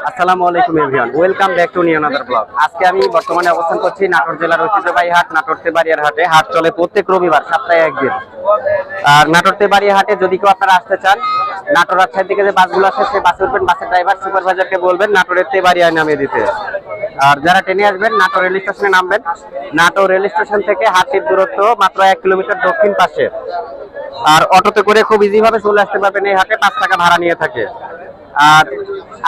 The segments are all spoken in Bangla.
আসসালামু আলাইকুম everyone, welcome back to new another blog. আজকে আমি বর্তমানে অবস্থান করছি নাটোর জেলার ঐতিহ্যবাহী হাট নাটোর তেবাড়িয়ার হাটে। হাট চলে প্রত্যেক রবিবার, সপ্তাহে একদিন। আর নাটোর তেবাড়িয়া হাটে যদি কেউ আপনারা আসতে চান, নাটোর রাজশাহীর দিকে যে বাসগুলো আসে সেই বাসে উঠবেন, বাসের ড্রাইভার সুপারভাইজারকে বলবেন নাটোরের তেবাড়িয়ায় নামিয়ে দিতে। আর যারা ট্রেনে আসবেন নাটোর রেল স্টেশনে নামবেন। নাটোর রেল স্টেশন থেকে হাটের দূরত্ব মাত্র 1 কিলোমিটার দক্ষিণ পাশে। আর অটোতে করে খুব ইজি ভাবে চলে আসতে পারবেন এই হাটে, 5 টাকা ভাড়া নিয়ে থাকে। আর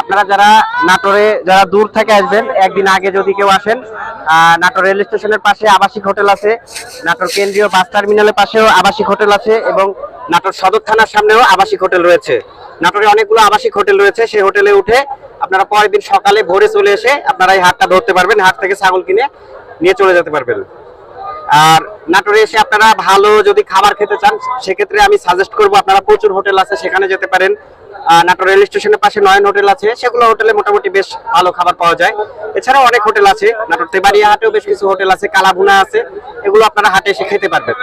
আপনারা যারা নাটোরে যারা দূর থেকে আসবেন, একদিন আগে যদি কেউ আসেন, নাটোর রেল স্টেশনের পাশে আবাসিক হোটেল আছে, নাটোর কেন্দ্রীয় বাস টার্মিনালের পাশেও আবাসিক হোটেল আছে, এবং নাটোর সদর থানার সামনেও আবাসিক হোটেল রয়েছে। নাটোরে অনেকগুলো আবাসিক হোটেল রয়েছে, সেই হোটেলে উঠে আপনারা পরের দিন সকালে ভোরে চলে এসে আপনারা এই হাটটা ধরতে পারবেন। হাট থেকে ছাগল কিনে নিয়ে চলে যেতে পারবেন। আর নাটোরে এসে আপনারা ভালো যদি খাবার খেতে চান, সেক্ষেত্রে আমি সাজেস্ট করবো আপনারা প্রচুর হোটেল আছে, সেখানে যেতে পারেন। নাটোর রেল স্টেশনের পাশে নয়ন হোটেল আছে, সেগুলো হোটেলে মোটামুটি বেশ ভালো খাবার পাওয়া যায়। এছাড়াও অনেক হোটেল আছে, নাটোর তেবাড়িয়া হাটেও বেশ কিছু হোটেল আছে, কালাভুনা আছে, এগুলো আপনারা হাটে এসে খেতে পারবেন।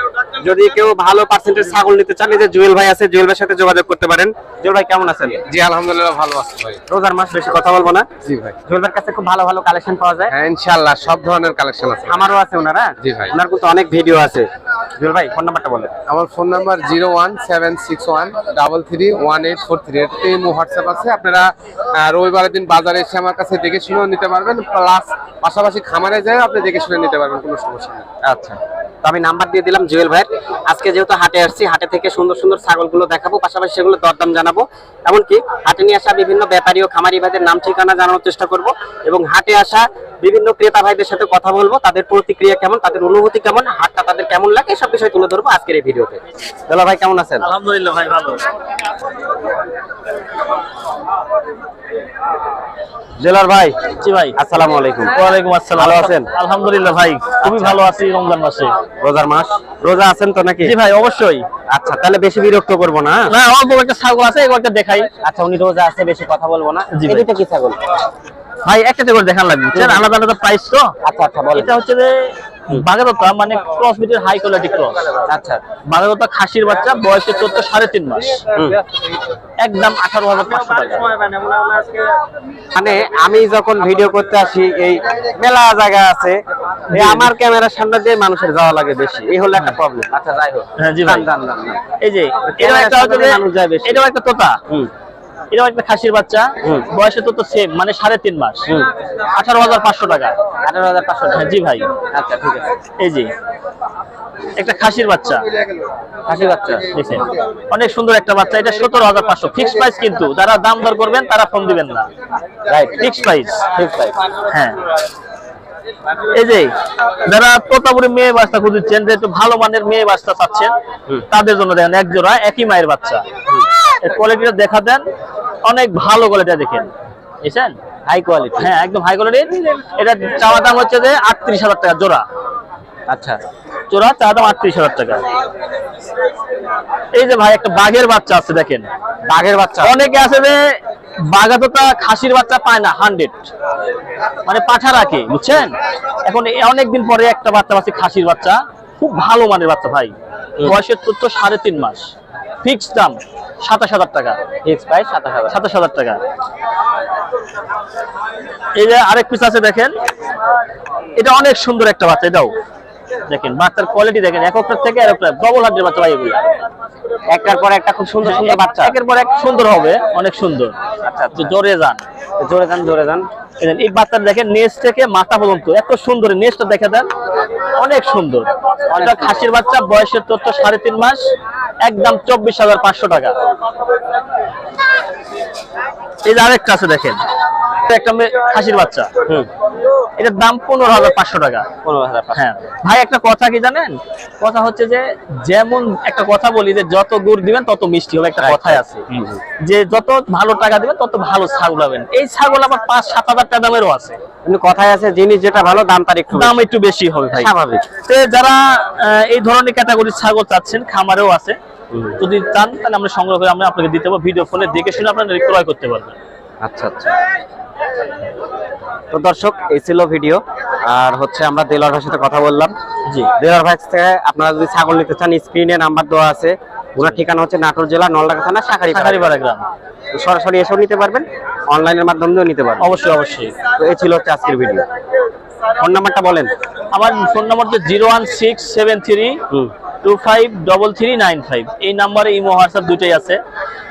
যদি কেউ ভালো পার্সেন্টেজ ছাগল নিতে চান, এই যে জুয়েল ভাই আছে, জুয়েল ভাইয়ের সাথে যোগাযোগ করতে পারেন। জুয়েল ভাই কেমন আছেন? জি আলহামদুলিল্লাহ ভালো আছি ভাই। রোজার মাস, বেশি কথা বলবো না। জি ভাই। জুয়েল ভাইয়ের কাছে খুব ভালো ভালো কালেকশন পাওয়া যায়। হ্যাঁ ইনশাআল্লাহ সব ধরনের কালেকশন আছে। আমারও আছে ওনারা। জি ভাই। ওনার কিন্তু অনেক ভিডিও আছে। জুয়েল ভাই ফোন নাম্বারটা বলেন। আমার ফোন নাম্বার 01761331843। এটাতে হোয়াটসঅ্যাপ আছে। আপনারা রবিবারের দিন বাজারে এসে আমার কাছে দেখে শুনেও নিতে পারবেন, প্লাস পাশাপাশি খামারে যায় আপনি দেখে শুনে নিতে পারবেন, কোনো সমস্যা নেই। আচ্ছা, তো আমি নাম্বার দিয়ে দিলাম জুয়েল ভাইয়ের। আজকে যেহেতু হাটে আসছি, হাটে থেকে সুন্দর সুন্দর ছাগলগুলো দেখাবো, পাশাপাশি সেগুলো দরদাম জানাবো। এমনকি হাটে নিয়ে আসা বিভিন্ন ব্যাপারী ও খামারি ভাইদের নাম ঠিকানা জানানোর চেষ্টা করব, এবং হাটে আসা বিভিন্ন ক্রেতা ভাইদের সাথে কথা বলবো, তাদের প্রতিক্রিয়া কেমন, তাদের অনুভূতি কেমন, হাটটা তাদের কেমন লাগে, এসব বিষয় তুলে ধরবো আজকের এই ভিডিওতে। দুলা ভাই কেমন আছেন? আলহামদুলিল্লাহ ভাই ভালো। জেলার ভাই। জি ভাই। আসসালামু আলাইকুম। ওয়ালাইকুম আসসালাম। ভালো আছেন? আলহামদুলিল্লাহ ভাই, খুবই ভালো আছি রমজান মাসে। রোজার মাস, রোজা আছেন তো নাকি? জি ভাই অবশ্যই। আচ্ছা, তাহলে বেশি বিরক্ত করবো না। না, অল্প একটা ছাগল আছে, এগুলোকে দেখাই। আচ্ছা, উনি রোজা আছে, বেশি কথা বলবো না। জি এই ভাই। দুটো কি ছাগল? ভাই একটাতে করে দেখান লাগবে, আলাদা আলাদা প্রাইস তো। আচ্ছা আচ্ছা বলেন। এটা হচ্ছে যে বাঘাদত্তা, মানে ক্রস ব্রিডের হাই কোয়ালিটি ক্রস। আচ্ছা, বাঘাদত্তা খাসির বাচ্চা, বয়সে 14.5.5 মাস। একদম 18,500 টাকা। মানে আমি যখন ভিডিও করতে আসি, এই মেলা জায়গা আছে, এই আমার ক্যামেরার সামনে দিয়ে মানুষের যাওয়া লাগে বেশি, এই হলো একটা প্রবলেম। আচ্ছা যাই হোক। হ্যাঁ জি ভাই। এই যে এটা একটা হচ্ছে যে এটাও একটা তোতা, এটাও একটা খাসির বাচ্চা, বয়সে তো সেম, মানে 3.5 মাস। 18,500 টাকা। 18,500 টাকা। জি ভাই। আচ্ছা ঠিক আছে। এই যে একটা খাসির বাচ্চা, খাসির বাচ্চা দেখেন অনেক সুন্দর একটা বাচ্চা। এটা 17,500 ফিক্স প্রাইস, কিন্তু যারা দাম দর করবেন তারা ফোন দিবেন না। Right, fix price. ঠিক তাই। হ্যাঁ, এই যে যারা তোতাপুরি মেয়ে বাচ্চা খুঁজছেন, যে একটু ভালো মানের মেয়ে বাচ্চা চাচ্ছেন, তাদের জন্য দেখেন এক জোড়া একই মায়ের বাচ্চা। এর কোয়ালিটিটা দেখা দেন, অনেক ভালো কোয়ালিটি দেখেন, বুঝছেন? High quality. হ্যাঁ একদম হাই কোয়ালিটি। এটা চাওয়া দাম হচ্ছে যে 38,000 টাকা জোড়া। আচ্ছা, জোড়া চাওয়া দাম 38,000 টাকা। এই যে ভাই একটা বাঘের বাচ্চা আছে, দেখেন বাঘের বাচ্চা। অনেকে আছে যে বাঘাতোতা খাসির বাচ্চা পায় না, 100 মানে পাঠা রাখে, বুঝছেন? এখন অনেকদিন পরে একটা বাচ্চা পাচ্ছি খাসির বাচ্চা, খুব ভালো মানের বাচ্চা ভাই, বয়সের তো 3.5 মাস। ফিক্সড দাম 27,000 টাকা। Fix price 27,000। 27,000 টাকা। এই যে আরেক পিস আছে দেখেন, এটা অনেক সুন্দর একটা বাচ্চা। এটাও দেখেন বাচ্চার কোয়ালিটি দেখেন, একটার থেকে আরেকটা ডবল হার্টের বাচ্চা ভাই। এগুলো একটার পর একটা খুব সুন্দর সুন্দর বাচ্চা, একের পর এক সুন্দর হবে, অনেক সুন্দর। আচ্ছা, জোরে যান, জোরে যান, জোরে যান। এই বাচ্চার দেখেন নেজ থেকে মাথা পর্যন্ত এত সুন্দর, নেজটা দেখে দেন, অনেক সুন্দর। এটা খাসির বাচ্চা, বয়সের 3.5 মাস, একদম 24,500 টাকা। এই যে আরেকটা আছে দেখেন, একটা খাসির বাচ্চা, এটার দাম 15,500 টাকা। 15,500। হ্যাঁ ভাই, একটা কথা কি জানেন? কথা হচ্ছে যে, যেমন একটা কথা বলি যে যত গুড় দিবেন তত মিষ্টি হবে, একটা কথাই আছে যে যত ভালো টাকা দিবেন তত ভালো ছাগল পাবেন। এই ছাগল আবার 5-7 হাজার টাকা দামেরও আছে, কিন্তু কথাই আছে জিনিস যেটা ভালো দাম তার দাম একটু বেশি হবে ভাই, স্বাভাবিক। তো যারা এই ধরনের ক্যাটাগরির ছাগল চাচ্ছেন, খামারেও আছে, যদি চান তাহলে আমরা সংগ্রহ করে আমরা আপনাকে দিতে পারবো, ভিডিও ফোনে দেখে শুনে আপনারা ক্রয় করতে পারবেন। আচ্ছা আচ্ছা, তো দর্শক এই ছিল ভিডিও। আর হচ্ছে আমরা দেলার ভাইয়ের সাথে কথা বললাম। জি, দেলার ভাই থেকে আপনারা যদি ছাগল নিতে চান, স্ক্রিনে নাম্বার দেওয়া আছে, ওনার ঠিকানা হচ্ছে নাটোর জেলা নলডাঙ্গা থানা শাখারিপাড়া শাখারিপাড়া গ্রাম। সরাসরি এসেও নিতে পারবেন, অনলাইনের মাধ্যমেও নিতে পারবেন। অবশ্যই অবশ্যই। তো এই ছিল হচ্ছে আজকের ভিডিও। ফোন নাম্বারটা বলেন। আমার ফোন নাম্বার হচ্ছে 01673253395। এই নাম্বারে ইমো হোয়াটসঅ্যাপ দুটোই আছে।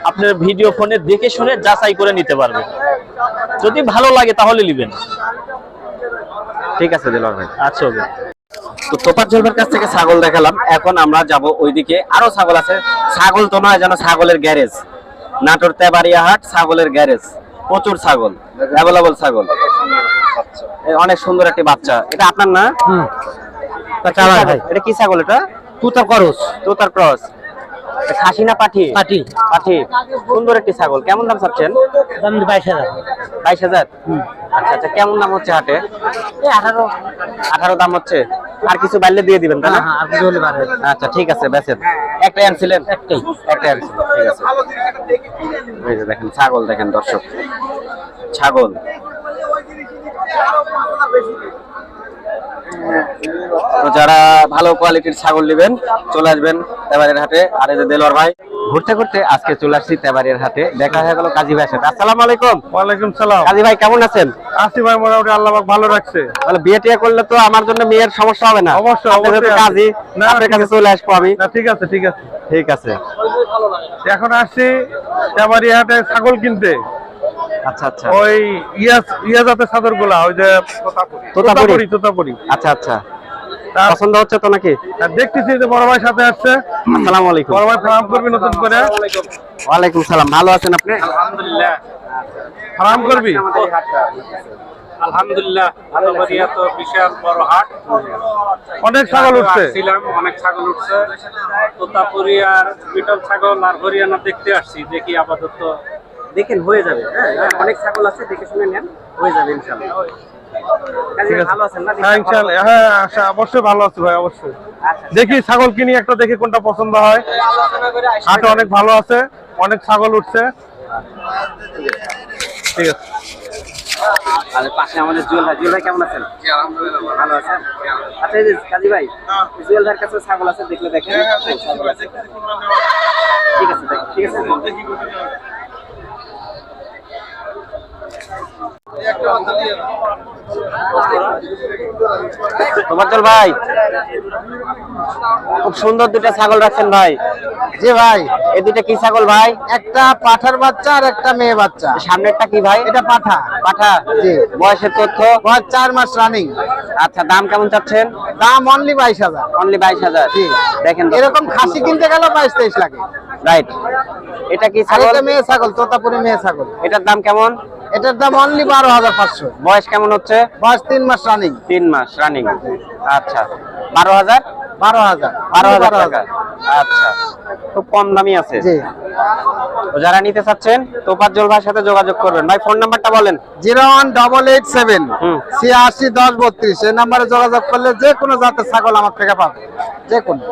আপনার ভিডিও ফোনে দেখে শুনে যাচাই করে নিতে পারবেন, যদি ভালো লাগে তাহলে নেবেন। ঠিক আছে দিলওয়ার ভাই। আচ্ছা ওকে। তো তোফাজ্জল ভাইয়ের কাছ থেকে ছাগল দেখালাম, এখন আমরা যাব ওইদিকে, আরো ছাগল আছে। ছাগল তো নয়, যেন ছাগলের গ্যারেজ। নাটোর তেবাড়িয়া হাট ছাগলের গ্যারেজ, প্রচুর ছাগল, অ্যাভেলেবল ছাগল। অনেক সুন্দর একটি বাচ্চা, এটা আপনার না? এটা কি ছাগল? এটা তুতার করস তোতার ক্রস। খাসি না পাঠি? পাটি পাঠি। সুন্দর একটি ছাগল, কেমন দাম চাচ্ছেন? দাম 22,000। 22,000। আচ্ছা আচ্ছা, কেমন দাম হচ্ছে হাটে? এই 18। 18 দাম হচ্ছে, আর কিছু বাড়লে দিয়ে দিবেন তাই না? হ্যাঁ, আর কিছু হলে পারে। আচ্ছা ঠিক আছে, বেচেন। একটাই আনছিলেন? একটাই। একটাই আনছিলেন, ঠিক আছে। এই যে দেখেন ছাগল, দেখেন দর্শক, ছাগল। তো যারা ভালো কোয়ালিটির ছাগল নেবেন চলে আসবেন তেবাড়িয়ার হাটে। আর এই যে দেলোয়ার ভাই, ঘুরতে ঘুরতে আজকে চলে আসছি তেবাড়িয়ার হাটে, দেখা হয়ে গেল কাজী ভাইয়ের সাথে। আসসালামু আলাইকুম। ওয়ালাইকুম সালাম। কাজী ভাই কেমন আছেন? আসি ভাই, মোটামুটি আল্লাহ পাক ভালো রাখছে। তাহলে বিয়ে টিয়ে করলে তো আমার জন্য মেয়ের সমস্যা হবে না? অবশ্যই, আপনি যেহেতু অবশ্যই। কাজী, না, আপনার কাছে চলে আসবো আমি। না ঠিক আছে, ঠিক আছে। ঠিক আছে। এখন আসছি তেবাড়িয়া হাটে ছাগল কিনতে। আচ্ছা আচ্ছা। ওই ইয়া জাতের ছাগল গুলা, ওই যে তোতাপুরি। তোতাপুরি। আচ্ছা আচ্ছা, পছন্দ হচ্ছে তো নাকি? দেখতেছি যে বড় ভাই সাথে আসছে। আসসালামু আলাইকুম। বড় ভাই ফার্ম করবি নতুন করে? ওয়ালাইকুম সালাম, ভালো আছেন আপনি? আলহামদুলিল্লাহ। ফার্ম করবি? আলহামদুলিল্লাহ, তেবাড়িয়া তো বিশাল বড় হাট। অনেক ছাগল উঠছে। ছিলাম, অনেক ছাগল উঠছে। তোতাপুরি আর বিটল ছাগল আর হরিয়ানা দেখতে আসছি, দেখি আপাতত। দেখেন হয়ে যাবে, হ্যাঁ অনেক ছাগল আছে, দেখে শুনে নেন, হয়ে যাবে ইনশাআল্লাহ। কাজী ভাই ভালো আছেন না? হ্যাঁ ইনশাআল্লাহ, হ্যাঁ আচ্ছা, অবশ্যই ভালো আছি ভাই, অবশ্যই। দেখি ছাগল কিনি একটা, দেখি কোনটা পছন্দ হয়। হাট অনেক ভালো আছে, অনেক ছাগল উঠছে। ঠিক আছে। আর পাশে আমাদের জুয়েল ভাই। জুয়েল ভাই কেমন আছেন? ভালো আছেন। আচ্ছা এই যে কাজী ভাই, জুয়েল ভাইয়ের কাছে ছাগল আছে, দেখলে দেখেন। ছাগল আছে। ঠিক আছে, ঠিক আছে। তোফাজ্জল ভাই, খুব সুন্দর দুটো ছাগল রাখছেন ভাই। জি ভাই, এই দুটো কি ছাগল ভাই? একটা পাঠার বাচ্চা আর একটা মেয়ে বাচ্চা। সামনেরটা কি ভাই? এটা পাঠা। পাঠা। জি। বয়সের তথ্য? বয়স 4 মাস রানিং। আচ্ছা, দাম কেমন চাচ্ছেন? দাম অনলি 22,000। অনলি 22,000। জি। দেখেন এরকম খাসি কিনতে গেল 22-23 লাগে। রাইট। এটা কি আর ছাগল? এটা মেয়ে ছাগল, তোতাপুরি মেয়ে ছাগল। এটার দাম কেমন? এটার দাম অনলি 12,500। বয়স কেমন হচ্ছে? বয়স 3 মাস রানিং। 3 মাস রানিং। আচ্ছা, 12,000। 12,000। 12,000 টাকা। আচ্ছা, খুব কম দামি আছে। জি। তো যারা নিতে চাচ্ছেন তোফাজ্জল ভাইয়ের সাথে যোগাযোগ করবেন। ভাই ফোন নাম্বারটা বলেন। 01887 হুম। 86 10 32। এই নাম্বারে যোগাযোগ করলে যে কোনো জাতের ছাগল আমার থেকে পাবে, যে কোনো।